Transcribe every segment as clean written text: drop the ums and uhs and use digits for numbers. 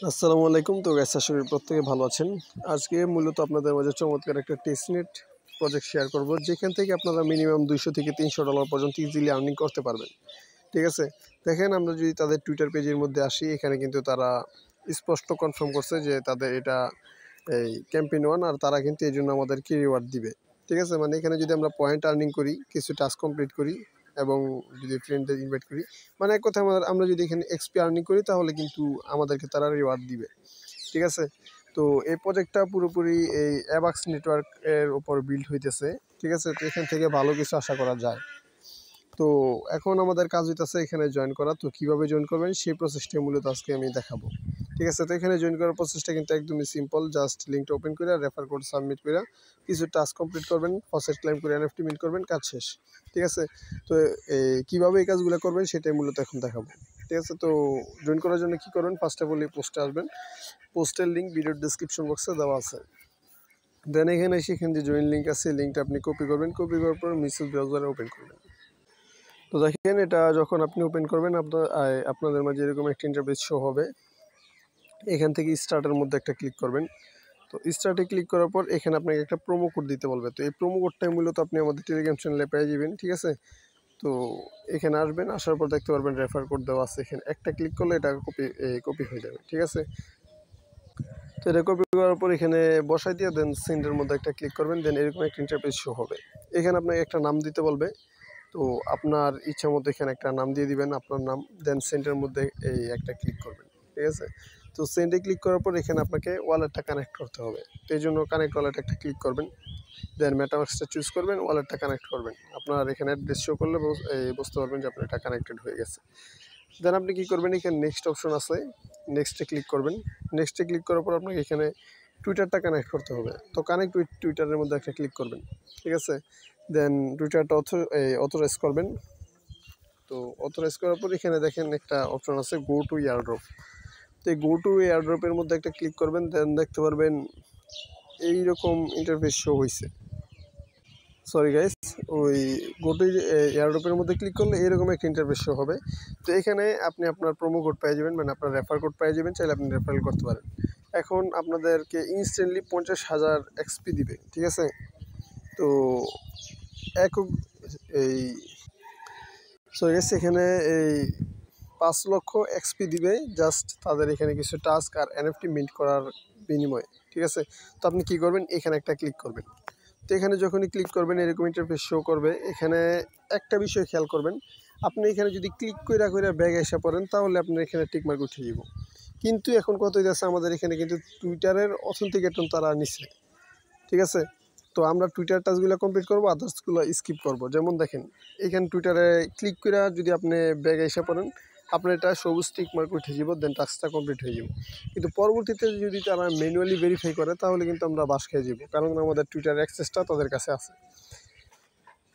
আসসালামু আলাইকুম। তো গাইস, আশা করি প্রত্যেকে ভালো আছেন। আজকে মূলত আপনাদের মাঝে চমৎকার একটা টেস্টনেট প্রজেক্ট শেয়ার করব, যেখান থেকে আপনারা মিনিমাম $200 থেকে $300 পর্যন্ত ইজিলি আর্নিং করতে পারবেন। ঠিক আছে, দেখেন আমরা যদি তাদের টুইটার পেজের মধ্যে আসি, এখানে কিন্তু তারা স্পষ্ট কনফার্ম করছে যে তাদের এটা এই ক্যাম্পেইন ওয়ান, আর তারা কিন্তু এই জন্য আমাদেরকে রিওয়ার্ড দিবে। ঠিক আছে, মানে এখানে যদি আমরা পয়েন্ট আর্নিং করি, কিছু টাস্ক কমপ্লিট করি এবং যদি ফ্রেন্ডদের ইনভাইট করি, মানে এক কথা আমরা যদি এখানে এক্সপি আর্নিং করি, তাহলে কিন্তু আমাদেরকে তারা রিওয়ার্ড দিবে। ঠিক আছে, তো এই প্রজেক্টটা পুরোপুরি এই অ্যাবাক্স নেটওয়ার্ক এর উপর বিল্ড হইতেছে। ঠিক আছে, তো এখান থেকে ভালো কিছু আশা করা যায়। তো এখন আমাদের কাজ হইতেছে এখানে জয়েন করা। তো কীভাবে জয়েন করবেন সেই প্রসেসটা মূলত আজকে আমি দেখাবো। ঠিক আছে, তো এখানে জয়েন করার প্রসেসটা কিন্তু একদমই সিম্পল। জাস্ট লিঙ্কটা ওপেন করে রেফার কোড সাবমিট করে কিছু টাস্ক কমপ্লিট করবেন, ফসেট ক্লাইম করে এনএফটি মিন্ট করবেন, কাজ শেষ। ঠিক আছে, তো কীভাবে এই কাজগুলো করবেন সেটাই মূলত এখন দেখাবো। ঠিক আছে, তো জয়েন করার জন্য কী করবেন, ফার্স্ট অফ অল এই পোস্টে আসবেন। পোস্টের লিঙ্ক ভিডিওর ডিসক্রিপশন বক্সে দেওয়া আছে। দেন এখানে এসে এখানে যে জয়েন লিঙ্ক আছে, লিঙ্কটা আপনি কপি করবেন। কপি করার পর মেসেজ ব্রাউজারে ওপেন করবেন। তো দেখেন, এটা যখন আপনি ওপেন করবেন আপনাদের মাঝে এরকম একটা ইন্টারফেস শো হবে। এখান থেকে স্টার্টের মধ্যে একটা ক্লিক করবেন। তো স্টার্টে ক্লিক করার পর এখানে আপনাকে একটা প্রোমো কোড দিতে বলবে। তো এই প্রোমো কোডটাই মূলত আপনি আমাদের টেলিগ্রাম চ্যানেলে পেয়ে যাবেন। ঠিক আছে, তো এখানে আসবেন, আসার পর দেখতে পারবেন রেফার কোড দেওয়া আছে। এখানে একটা ক্লিক করলে এটা কপি হয়ে যাবে। ঠিক আছে, তো এটা কপি করার পর এখানে বসাই দিয়ে দেন সেন্ডের মধ্যে একটা ক্লিক করবেন। দেন এরকম একটা ইন্টারফেস শো হবে। এখানে আপনাকে একটা নাম দিতে বলবে। তো আপনার ইচ্ছা মতো এখানে একটা নাম দিয়ে দিবেন, আপনার নাম। দেন সেন্ডের মধ্যে এই একটা ক্লিক করবেন। ঠিক আছে, তো সেন্ডে ক্লিক করার পর এখানে আপনাকে ওয়ালেটটা কানেক্ট করতে হবে। তো এই জন্য কানেক্ট ওয়ালেট একটা ক্লিক করবেন। দেন মেটামাস্কটা চুজ করবেন, ওয়ালেটটা কানেক্ট করবেন। আপনার এখানে অ্যাড্রেস শো করলে বুঝতে পারবেন যে আপনার এটা কানেক্টেড হয়ে গেছে। দেন আপনি কী করবেন, এখানে নেক্সট অপশন আছে, নেক্সটে ক্লিক করবেন। নেক্সটে ক্লিক করার পর আপনাকে এখানে টুইটারটা কানেক্ট করতে হবে। তো কানেক্ট উইথ টুইটারের মধ্যে একটা ক্লিক করবেন। ঠিক আছে, দেন টুইটারটা অথরাইজ করবেন। তো অথরাইজ করার পর এখানে দেখেন একটা অপশন আছে গো টু এয়ারড্রপ। তো এই গো টু এয়ারড্রপের মধ্যে একটা ক্লিক করবেন। দেন দেখতে পারবেন এইরকম ইন্টারফেস শো হয়েছে। সরি গাইস, ওই গো টু এয়ারড্রপের মধ্যে ক্লিক করলে এরকম একটা ইন্টারফেস শো হবে। তো এখানে আপনি আপনার প্রোমো কোড পেয়ে যাবেন, মানে আপনার রেফার কোড পেয়ে যাবেন। চাইলে আপনি রেফারেল করতে পারেন। এখন আপনাদেরকে ইনস্ট্যান্টলি 50,000 এক্সপি দিবে। ঠিক আছে, তো একক এই সরি গাইস, এখানে এই 5 লক্ষ এক্সপি দিবে জাস্ট তাদের এখানে কিছু টাস্ক আর এনএফটি মিন্ট করার বিনিময়ে। ঠিক আছে, তো আপনি কী করবেন, এখানে একটা ক্লিক করবেন। তো এখানে যখনই ক্লিক করবেন এরকম ইন্টারফেস শো করবে। এখানে একটা বিষয় খেয়াল করবেন, আপনি এখানে যদি ক্লিক করে ব্যাগ এসে পড়েন, তাহলে আপনার এখানে টিকমার্ক উঠে যাব। কিন্তু এখন কত যাচ্ছে, আমাদের এখানে কিন্তু টুইটারের অথেন্টিকেটন তারা নিচ্ছে। ঠিক আছে, তো আমরা টুইটার টাস্কগুলো কমপ্লিট করবো, আদার্সগুলো স্কিপ করব। যেমন দেখেন, এখানে টুইটারে ক্লিক করে যদি আপনি ব্যাগ এসে পড়েন, আপনার এটা সবুজ টিক মার্ক উঠে যাব। দেন টাস্কটা কমপ্লিট হয়ে যাব। কিন্তু পরবর্তীতে যদি তারা ম্যানুয়ালি ভেরিফাই করে, তাহলে কিন্তু আমরা বাস খেয়ে যাব, কারণ আমাদের টুইটার অ্যাক্সেসটা তাদের কাছে আছে।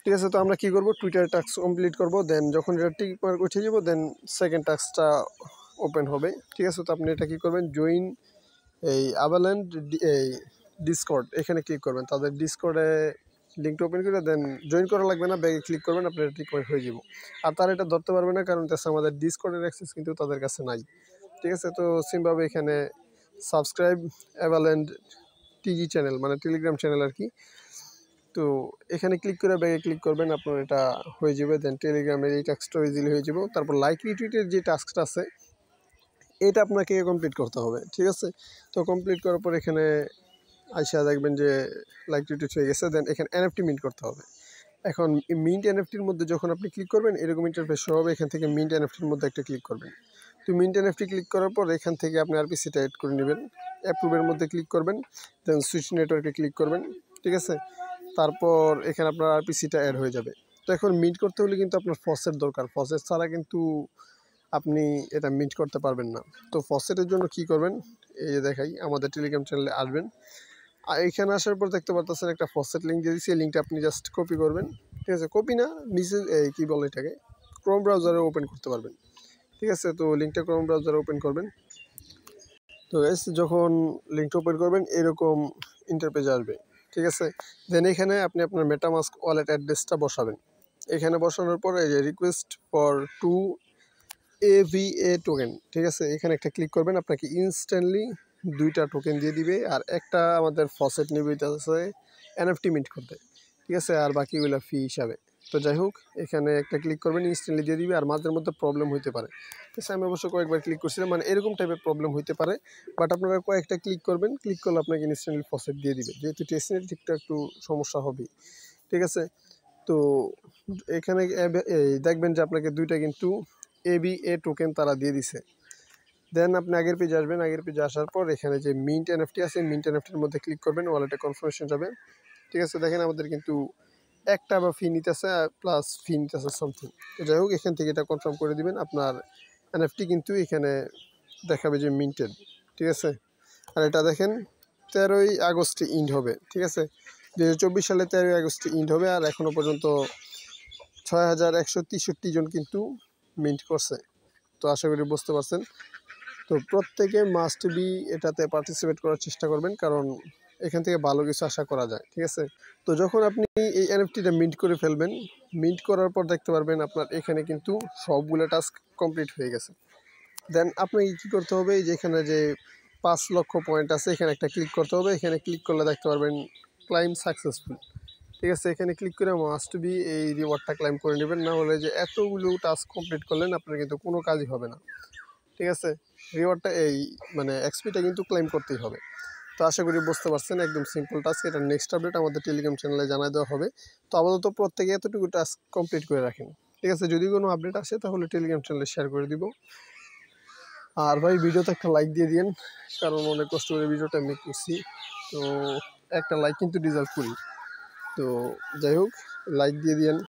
ঠিক আছে, তো আমরা কী করবো, টুইটার টাস্ক কমপ্লিট করব। দেন যখন এটা টিক মার্ক উঠে যাব, দেন সেকেন্ড টাস্কটা ওপেন হবে। ঠিক আছে, তো আপনি এটা কী করবেন, জয়েন এই আভাল্যান্ড এই ডিসকর্ড, এখানে ক্লিক করবেন। তাদের ডিসকর্ডে লিঙ্কটা ওপেন করে দেন জয়েন করা লাগবে না, ব্যাগে ক্লিক করবেন, আপনার ঠিক হয়ে যাব। আর তারা এটা ধরতে পারবে না, কারণ তাছাড়া আমাদের ডিসকর্ডের অ্যাক্সেস কিন্তু তাদের কাছে নাই। ঠিক আছে, তো সিমভাবে এখানে সাবস্ক্রাইব অ্যাভাল্যান্ড টিজি চ্যানেল, মানে টেলিগ্রাম চ্যানেল আর কি। তো এখানে ক্লিক করে ব্যাগে ক্লিক করবেন, আপনার এটা হয়ে যাবে। দেন টেলিগ্রামের এই টাস্কটা ইজিলি হয়ে যাব। তারপর লাইক রিটুইটের যে টাস্কটা আছে, এটা আপনাকে কমপ্লিট করতে হবে। ঠিক আছে, তো কমপ্লিট করার পর এখানে আইসা দেখবেন যে লাইক রিটুইট হয়ে গেছে। দেন এখানে এনএফটি মিন্ট করতে হবে। এখন মিন্ট এনএফটির মধ্যে যখন আপনি ক্লিক করবেন, এরকম ইন্টারফেস শো হবে। এখান থেকে মিন্ট এনএফটির মধ্যে একটা ক্লিক করবেন। তো মিন্ট এনএফটি ক্লিক করার পর এখান থেকে আপনি আরপিসিটা অ্যাড করে নেবেন। অ্যাপ্রুভের মধ্যে ক্লিক করবেন। দেন সুইচ নেটওয়ার্কে ক্লিক করবেন। ঠিক আছে, তারপর এখানে আপনার আরপিসিটা অ্যাড হয়ে যাবে। তো এখন মিন্ট করতে হলে কিন্তু আপনার ফসেট দরকার। ফসেট ছাড়া কিন্তু আপনি এটা মিন্ট করতে পারবেন না। তো ফসেটের জন্য কি করবেন, এই যে দেখাই, আমাদের টেলিগ্রাম চ্যানেলে আসবেন। আর এখানে আসার পর দেখতে পাচ্ছেন একটা ফসেট লিঙ্ক দিয়ে দিচ্ছি। এই লিঙ্কটা আপনি জাস্ট কপি করবেন। ঠিক আছে, কপি না, মিসেজ কী বলে এটাকে, ক্রোম ব্রাউজারে ওপেন করতে পারবেন। ঠিক আছে, তো লিঙ্কটা ক্রোম ব্রাউজারে ওপেন করবেন। তো গাইস, যখন লিঙ্কটা ওপেন করবেন এরকম ইন্টারপেজ আসবে। ঠিক আছে, দেন এখানে আপনি আপনার মেটামাস্ক ওয়ালেট অ্যাড্রেসটা বসাবেন। এখানে বসানোর পরে এই যে request for to AVA token, ঠিক আছে। এখানে একটা ক্লিক করবেন, আপনাকে ইনস্ট্যান্টলি 2টা টোকেন দিয়ে দিবে, আর একটা আমাদের ফসেট নিবেদিত আছে NFT মিন্ট করতে, ঠিক আছে, আর বাকিগুলো ফি হিসাবে। তো যাই হোক, এখানে একটা ক্লিক করবেন, ইনস্ট্যান্টলি দিয়ে দিবে। আর মাঝের মধ্যে প্রবলেম হইতে পারে, ঠিক আছে। আমি অবশ্য কয়েকবার ক্লিক করছিলাম, মানে এরকম টাইপের প্রবলেম হইতে পারে, বাট আপনারা কয়েকটা ক্লিক করবেন, ক্লিক করলে আপনাকে ইনস্ট্যান্টলি ফসেট দিয়ে দিবে। যেহেতু টেস্টনেট ঠিকঠাক একটু সমস্যা হবেই, ঠিক আছে। তো এখানে দেখবেন যে আপনাকে 2টা কিন্তু AVA টোকেন তারা দিয়ে দিছে। দেন আপনি আগের পেজে আসবেন, আগের পেজে আসার পর এখানে যে মিন্ট NFT আছে, মিন্ট NFTর মধ্যে ক্লিক করবেন, ওয়ালেটে কনফার্মেশন যাবে, ঠিক আছে। দেখেন আমাদের কিন্তু একটা বা ফি নিতেছে প্লাস ফি নিতেছে সামথিং। তো যাই হোক, এখান থেকে এটা কনফার্ম করে দিবেন, আপনার NFT কিন্তু এখানে দেখাবে যে মিন্টেড, ঠিক আছে। আর এটা দেখেন 13ই আগস্টে ইন্ড হবে, ঠিক আছে। 2024 সালে 13ই আগস্টে ইন্ড হবে, আর এখনও পর্যন্ত 6163 জন কিন্তু মিন্ট করছে। তো আশা করি বুঝতে পারছেন। তো প্রত্যেকে মাস্ট বি এটাতে পার্টিসিপেট করার চেষ্টা করবেন, কারণ এখান থেকে ভালো কিছু আশা করা যায়, ঠিক আছে। তো যখন আপনি এই NFTটা মিন্ট করে ফেলবেন, মিন্ট করার পর দেখতে পারবেন আপনার এখানে কিন্তু সবগুলো টাস্ক কমপ্লিট হয়ে গেছে। দেন আপনাকে কী করতে হবে, এই যে এখানে যে 5 লক্ষ পয়েন্ট আছে, এখানে একটা ক্লিক করতে হবে। এখানে ক্লিক করলে দেখতে পারবেন ক্লাইম সাকসেসফুল, ঠিক আছে। এখানে ক্লিক করে মাস্ট বি এই রিওয়ার্ডটা ক্লাইম করে নেবেন, না হলে যে এতগুলো টাস্ক কমপ্লিট করলেন আপনার কিন্তু কোনো কাজই হবে না, ঠিক আছে। রিওয়ার্ডটা এই মানে এক্সপিটা কিন্তু ক্লেম করতেই হবে। তো আশা করি বুঝতে পারছেন, একদম সিম্পল টাস্ক। এটা নেক্সট আপডেট আমাদের টেলিগ্রাম চ্যানেলে জানাই দেওয়া হবে। তো আপাতত প্রত্যেকে এতটুকু টাস্ক কমপ্লিট করে রাখেন, ঠিক আছে। যদি কোনো আপডেট আসে তাহলে টেলিগ্রাম চ্যানেলে শেয়ার করে দিব। আর ভাই ভিডিওতে একটা লাইক দিয়ে দিন, কারণ অনেক কষ্ট করে ভিডিওটা মেক করছি, তো একটা লাইক কিন্তু ডিজার্ভ করি। তো যাই হোক, লাইক দিয়ে দিন।